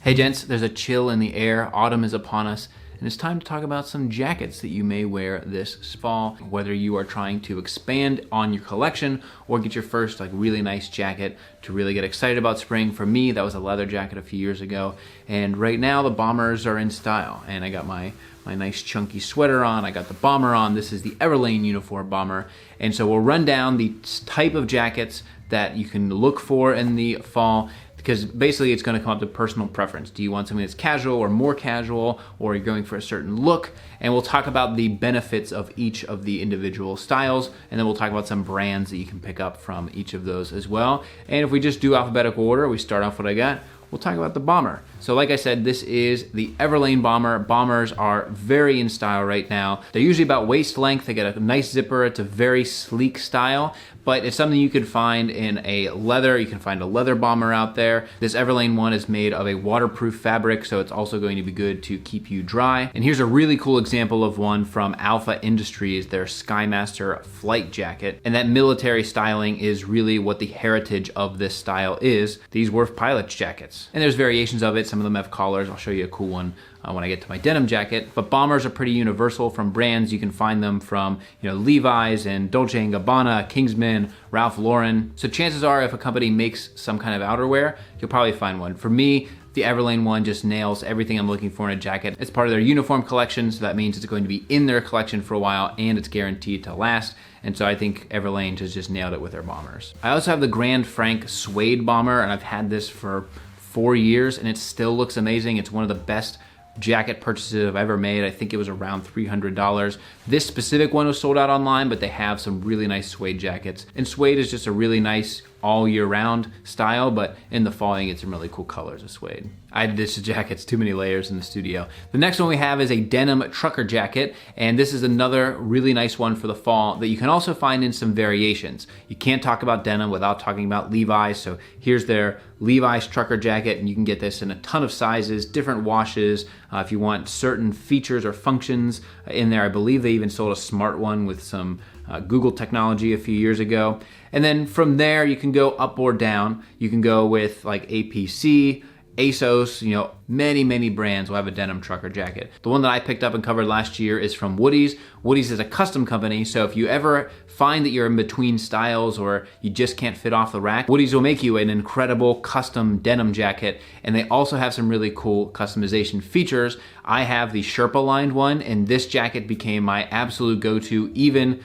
Hey gents, there's a chill in the air, autumn is upon us, and it's time to talk about some jackets that you may wear this fall, whether you are trying to expand on your collection or get your first really nice jacket to really get excited about spring. For me, that was a leather jacket a few years ago, and right now the bombers are in style, and I got my nice chunky sweater on, I got the bomber on. This is the Everlane Uniform Bomber, and so we'll run down the type of jackets that you can look for in the fall, because basically it's going to come up to personal preference. Do you want something that's casual or more casual, or you're going for a certain look? And we'll talk about the benefits of each of the individual styles, and then we'll talk about some brands that you can pick up from each of those as well. And if we just do alphabetical order, we start off what I got, we'll talk about the bomber. So like I said, this is the Everlane Bomber. Bombers are very in style right now. They're usually about waist length. They get a nice zipper. It's a very sleek style, but it's something you could find in a leather. You can find a leather bomber out there. This Everlane one is made of a waterproof fabric, so it's also going to be good to keep you dry. And here's a really cool example of one from Alpha Industries, their Skymaster flight jacket. And that military styling is really what the heritage of this style is. These were pilot's jackets. And there's variations of it. Some of them have collars. I'll show you a cool one when I get to my denim jacket. But bombers are pretty universal from brands. You can find them from Levi's and Dolce & Gabbana, Kingsman, Ralph Lauren. So chances are if a company makes some kind of outerwear, you'll probably find one. For me, the Everlane one just nails everything I'm looking for in a jacket. It's part of their uniform collection, so that means it's going to be in their collection for a while and it's guaranteed to last. And so I think Everlane has just nailed it with their bombers. I also have the Grand Frank suede bomber, and I've had this for 4 years and it still looks amazing. It's one of the best jacket purchases I've ever made. I think it was around $300. This specific one was sold out online, but they have some really nice suede jackets. And suede is just a really nice all year round style, but in the fall you get some really cool colors of suede. I did this jacket's too many layers in the studio. The next one we have is a denim trucker jacket, and this is another really nice one for the fall that you can also find in some variations. You can't talk about denim without talking about Levi's, so here's their Levi's trucker jacket, and you can get this in a ton of sizes, different washes. If you want certain features or functions in there, I believe they even sold a smart one with some Google technology a few years ago. And then from there, you can go up or down. You can go with like APC, ASOS, many brands will have a denim trucker jacket. The one that I picked up and covered last year is from Woodies. Woodies is a custom company, so if you ever find that you're in between styles or you just can't fit off the rack, Woodies will make you an incredible custom denim jacket, and they also have some really cool customization features. I have the Sherpa lined one, and this jacket became my absolute go-to even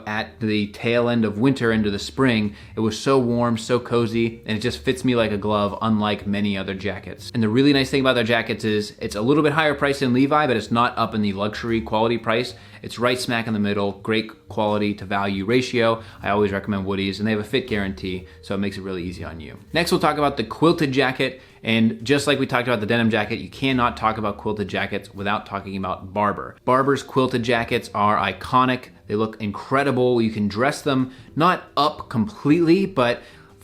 at the tail end of winter into the spring. It was so warm, so cozy, and it just fits me like a glove, unlike many other jackets. And the really nice thing about their jackets is it's a little bit higher price than Levi, but it's not up in the luxury quality price. It's right smack in the middle, great quality to value ratio. I always recommend Woodies, and they have a fit guarantee, so it makes it really easy on you. Next, we'll talk about the quilted jacket. And just like we talked about the denim jacket, you cannot talk about quilted jackets without talking about Barbour. Barbour's quilted jackets are iconic. They look incredible. You can dress them not up completely, but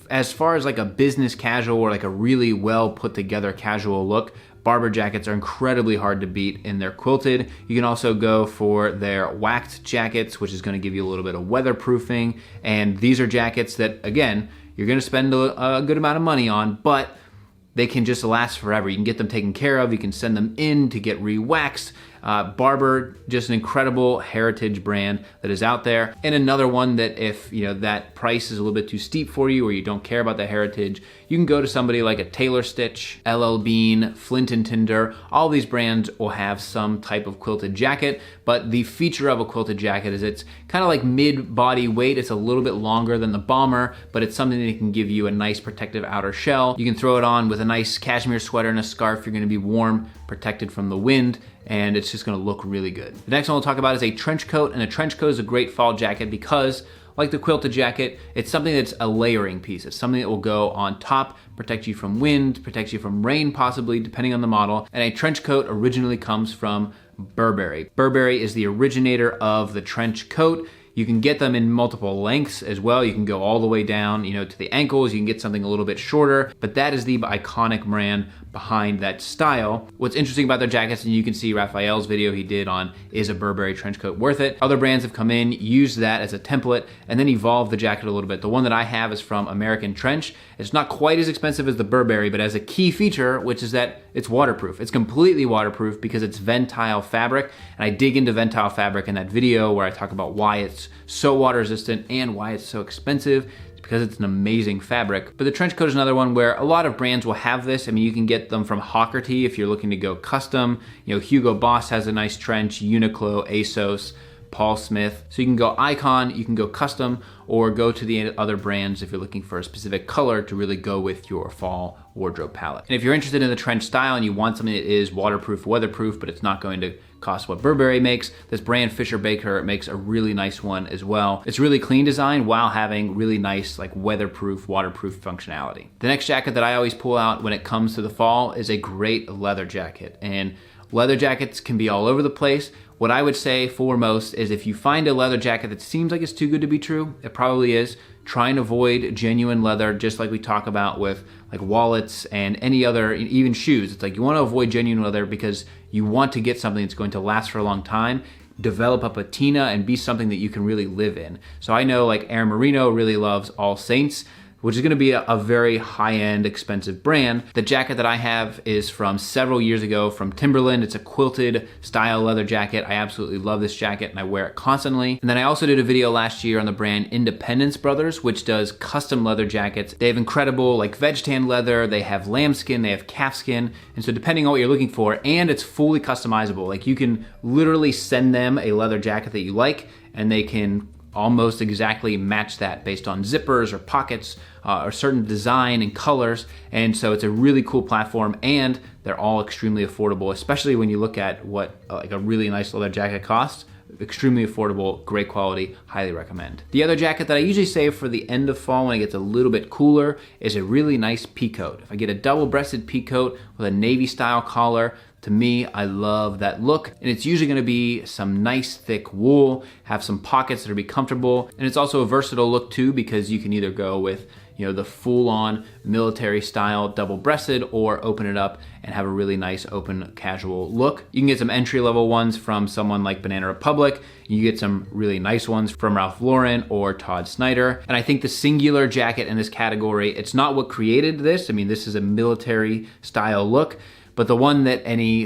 as far as like a business casual or like a really well put together casual look, Barbour jackets are incredibly hard to beat in their quilted. You can also go for their waxed jackets, which is going to give you a little bit of weatherproofing. And these are jackets that, again, you're going to spend a good amount of money on, but they can just last forever. You can get them taken care of. You can send them in to get re-waxed. Barbour, just an incredible heritage brand that is out there. And another one that if that price is a little bit too steep for you or you don't care about the heritage, you can go to somebody like a Taylor Stitch, LL Bean, Flint & Tinder. All these brands will have some type of quilted jacket, but the feature of a quilted jacket is it's kind of like mid-body weight. It's a little bit longer than the bomber, but it's something that can give you a nice protective outer shell. You can throw it on with a nice cashmere sweater and a scarf. You're gonna be warm, protected from the wind, and it's just gonna look really good. The next one we'll talk about is a trench coat, and a trench coat is a great fall jacket because, like the quilted jacket, it's something that's a layering piece. It's something that will go on top, protect you from wind, protect you from rain possibly, depending on the model. And a trench coat originally comes from Burberry. Burberry is the originator of the trench coat. You can get them in multiple lengths as well. You can go all the way down, you know, to the ankles. You can get something a little bit shorter, but that is the iconic brand behind that style. What's interesting about their jackets, and you can see Raphael's video he did on is a Burberry trench coat worth it? Other brands have come in, used that as a template, and then evolved the jacket a little bit. The one that I have is from American Trench. It's not quite as expensive as the Burberry, but has a key feature, which is that it's waterproof. It's completely waterproof because it's Ventile fabric, and I dig into Ventile fabric in that video where I talk about why it's so water resistant and why it's so expensive. It's because it's an amazing fabric. But the trench coat is another one where a lot of brands will have this. I mean, you can get them from Hockerty if you're looking to go custom. You know, Hugo Boss has a nice trench, Uniqlo, ASOS, Paul Smith. So you can go icon, you can go custom, or go to the other brands if you're looking for a specific color to really go with your fall wardrobe palette. And if you're interested in the trench style and you want something that is waterproof, weatherproof, but it's not going to cost what Burberry makes, this brand Fisher Baker makes a really nice one as well. It's really clean design while having really nice like weatherproof, waterproof functionality. The next jacket that I always pull out when it comes to the fall is a great leather jacket. And leather jackets can be all over the place. What I would say foremost is if you find a leather jacket that seems like it's too good to be true, it probably is. Try and avoid genuine leather, just like we talk about with like wallets and any other, even shoes. It's like you want to avoid genuine leather because you want to get something that's going to last for a long time, develop a patina, and be something that you can really live in. So I know like Aaron Marino really loves All Saints, which is gonna be a very high-end, expensive brand. The jacket that I have is from several years ago from Timberland. It's a quilted style leather jacket. I absolutely love this jacket and I wear it constantly. And then I also did a video last year on the brand Independence Brothers, which does custom leather jackets. They have incredible like veg tan leather, they have lambskin, they have calfskin. And so depending on what you're looking for, and it's fully customizable. Like you can literally send them a leather jacket that you like and they can almost exactly match that based on zippers or pockets or certain design and colors. And so it's a really cool platform and they're all extremely affordable, especially when you look at what like a really nice leather jacket costs. Extremely affordable, great quality, highly recommend. The other jacket that I usually save for the end of fall when it gets a little bit cooler is a really nice peacoat. If I get a double-breasted peacoat with a navy style collar, to me, I love that look. And it's usually gonna be some nice thick wool, have some pockets that'll be comfortable. And it's also a versatile look too, because you can either go with, you know, the full-on military style double-breasted or open it up and have a really nice open casual look. You can get some entry-level ones from someone like Banana Republic. You get some really nice ones from Ralph Lauren or Todd Snyder. And I think the singular jacket in this category, it's not what created this. I mean, this is a military style look, but the one that any,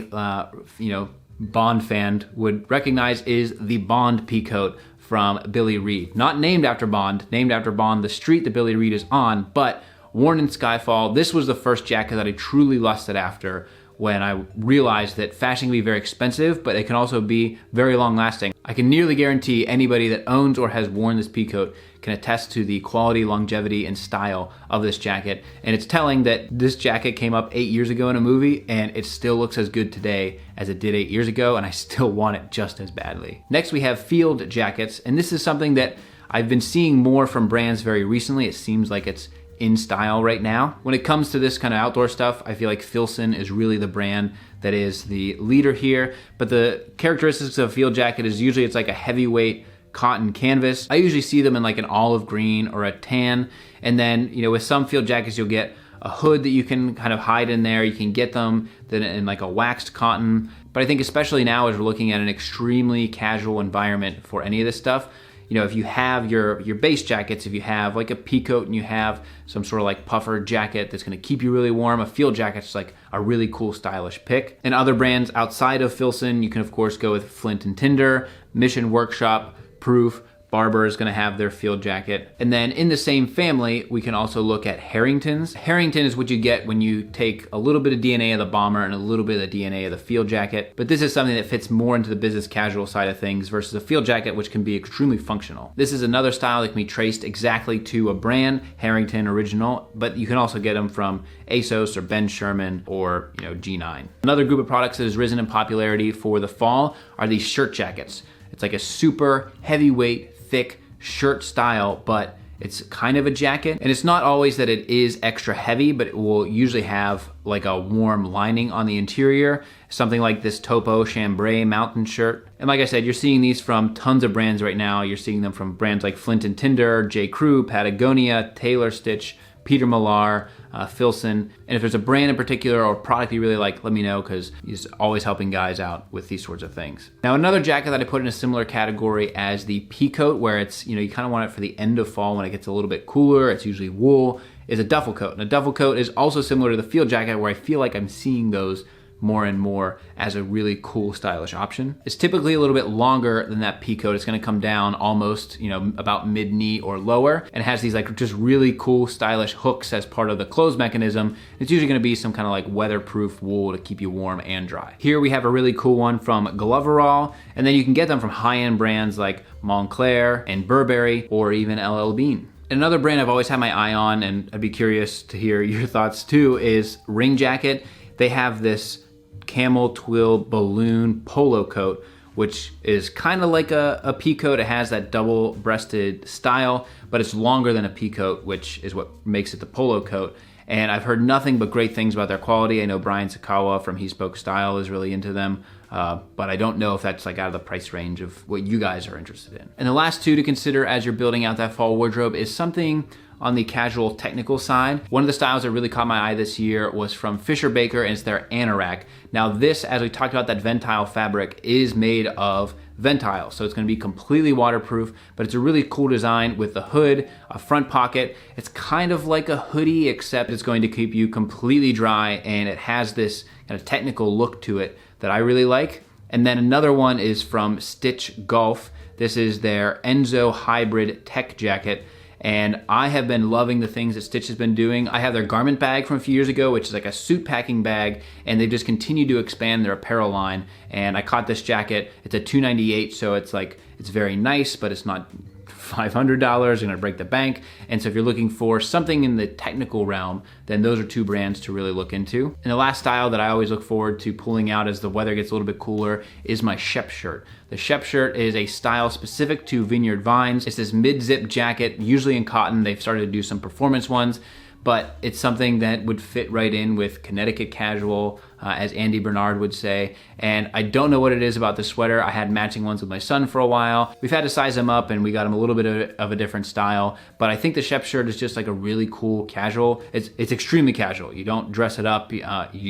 you know, Bond fan would recognize is the Bond Peacoat from Billy Reid. Not named after Bond, named after Bond, the street that Billy Reid is on, but worn in Skyfall. This was the first jacket that I truly lusted after when I realized that fashion can be very expensive, but it can also be very long lasting. I can nearly guarantee anybody that owns or has worn this peacoat can attest to the quality, longevity, and style of this jacket. And it's telling that this jacket came up 8 years ago in a movie and it still looks as good today as it did 8 years ago, and I still want it just as badly. Next we have field jackets, and this is something that I've been seeing more from brands very recently. It seems like it's in style right now. When it comes to this kind of outdoor stuff, I feel like Filson is really the brand that is the leader here. But the characteristics of a field jacket is usually it's like a heavyweight cotton canvas. I usually see them in like an olive green or a tan. And then, you know, with some field jackets, you'll get a hood that you can kind of hide in there. You can get them then in like a waxed cotton. But I think especially now as we're looking at an extremely casual environment for any of this stuff, you know, if you have your base jackets, if you have like a peacoat and you have some sort of like puffer jacket that's gonna keep you really warm, a field jacket's like a really cool stylish pick. And other brands outside of Filson, you can of course go with Flint and Tinder, Mission Workshop, Proof, Barber is gonna have their field jacket. And then in the same family, we can also look at Harringtons. Harrington is what you get when you take a little bit of DNA of the bomber and a little bit of the DNA of the field jacket. But this is something that fits more into the business casual side of things versus a field jacket, which can be extremely functional. This is another style that can be traced exactly to a brand, Harrington Original, but you can also get them from ASOS or Ben Sherman or, you know, G9. Another group of products that has risen in popularity for the fall are these shirt jackets. It's like a super heavyweight, thick shirt style, but It's kind of a jacket, and it's not always that it is extra heavy, but it will usually have like a warm lining on the interior, something like this Topo Chambray mountain shirt. And like I said, you're seeing these from tons of brands right now. You're seeing them from brands like Flint & Tinder, J. Crew, Patagonia, Taylor Stitch, Peter Millar, Filson. And if there's a brand in particular or product you really like, let me know, because he's always helping guys out with these sorts of things. Now, another jacket that I put in a similar category as the Peacoat, where it's, you know, you kind of want it for the end of fall when it gets a little bit cooler, it's usually wool, is a duffel coat. And a duffel coat is also similar to the field jacket, where I feel like I'm seeing those more and more as a really cool, stylish option. It's typically a little bit longer than that Peacoat. It's gonna come down almost, you know, about mid-knee or lower, and has these like just really cool, stylish hooks as part of the close mechanism. It's usually gonna be some kind of like weatherproof wool to keep you warm and dry. Here we have a really cool one from Gloverall, and then you can get them from high-end brands like Montclair and Burberry, or even LL Bean. Another brand I've always had my eye on, and I'd be curious to hear your thoughts too, is Ring Jacket. They have this camel twill balloon polo coat, which is kind of like a peacoat. It has that double-breasted style, but it's longer than a peacoat, which is what makes it the polo coat. And I've heard nothing but great things about their quality. I know Brian Sakawa from He Spoke Style is really into them, but I don't know if that's like out of the price range of what you guys are interested in. And the last two to consider as you're building out that fall wardrobe is something on the casual technical side. One of the styles that really caught my eye this year was from Fisher Baker, and it's their Anorak. Now this, as we talked about, that Ventile fabric is made of Ventile, so it's gonna be completely waterproof, but it's a really cool design with the hood, a front pocket. It's kind of like a hoodie, except it's going to keep you completely dry, and it has this kind of technical look to it that I really like. And then another one is from Stitch Golf. This is their Enzo Hybrid Tech Jacket. And I have been loving the things that Stitch has been doing. I have their garment bag from a few years ago, which is like a suit packing bag, and they've just continued to expand their apparel line. And I caught this jacket. It's a $298, so it's like, it's very nice, but it's not $500, you're gonna break the bank. And so if you're looking for something in the technical realm, then those are two brands to really look into. And the last style that I always look forward to pulling out as the weather gets a little bit cooler is my Shep shirt. The Shep shirt is a style specific to Vineyard Vines. It's this mid-zip jacket, usually in cotton. They've started to do some performance ones, but it's something that would fit right in with Connecticut casual, as Andy Bernard would say. And I don't know what it is about the sweater. I had matching ones with my son for a while. We've had to size him up, and we got him a little bit of a different style, but I think the Shep shirt is just like a really cool casual. It's extremely casual. You don't dress it up, you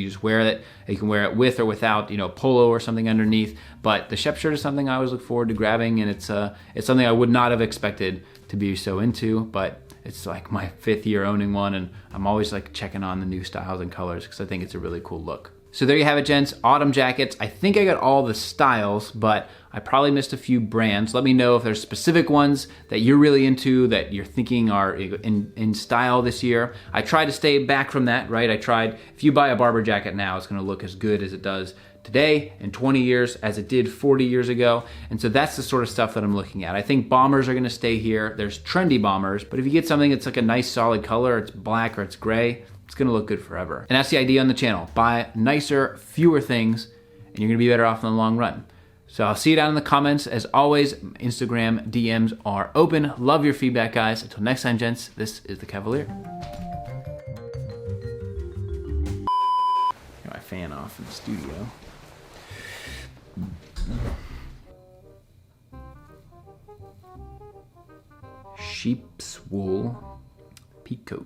just wear it. You can wear it with or without, you know, polo or something underneath, but the Shep shirt is something I always look forward to grabbing, and it's something I would not have expected to be so into, but it's like my 5th year owning one, and I'm always like checking on the new styles and colors because I think it's a really cool look. So there you have it, gents, autumn jackets. I think I got all the styles, but I probably missed a few brands. Let me know if there's specific ones that you're really into, that you're thinking are in style this year. I try to stay back from that, right? If you buy a Barber jacket now, it's gonna look as good as it does today in 20 years as it did 40 years ago. And so that's the sort of stuff that I'm looking at. I think bombers are gonna stay here. There's trendy bombers, but if you get something that's like a nice solid color, it's black or it's gray, it's gonna look good forever. And that's the idea on the channel. Buy nicer, fewer things, and you're gonna be better off in the long run. So I'll see you down in the comments. As always, Instagram DMs are open. Love your feedback, guys. Until next time, gents, this is the Kavalier. Got my fan off in the studio. Sheep's wool Peacoat.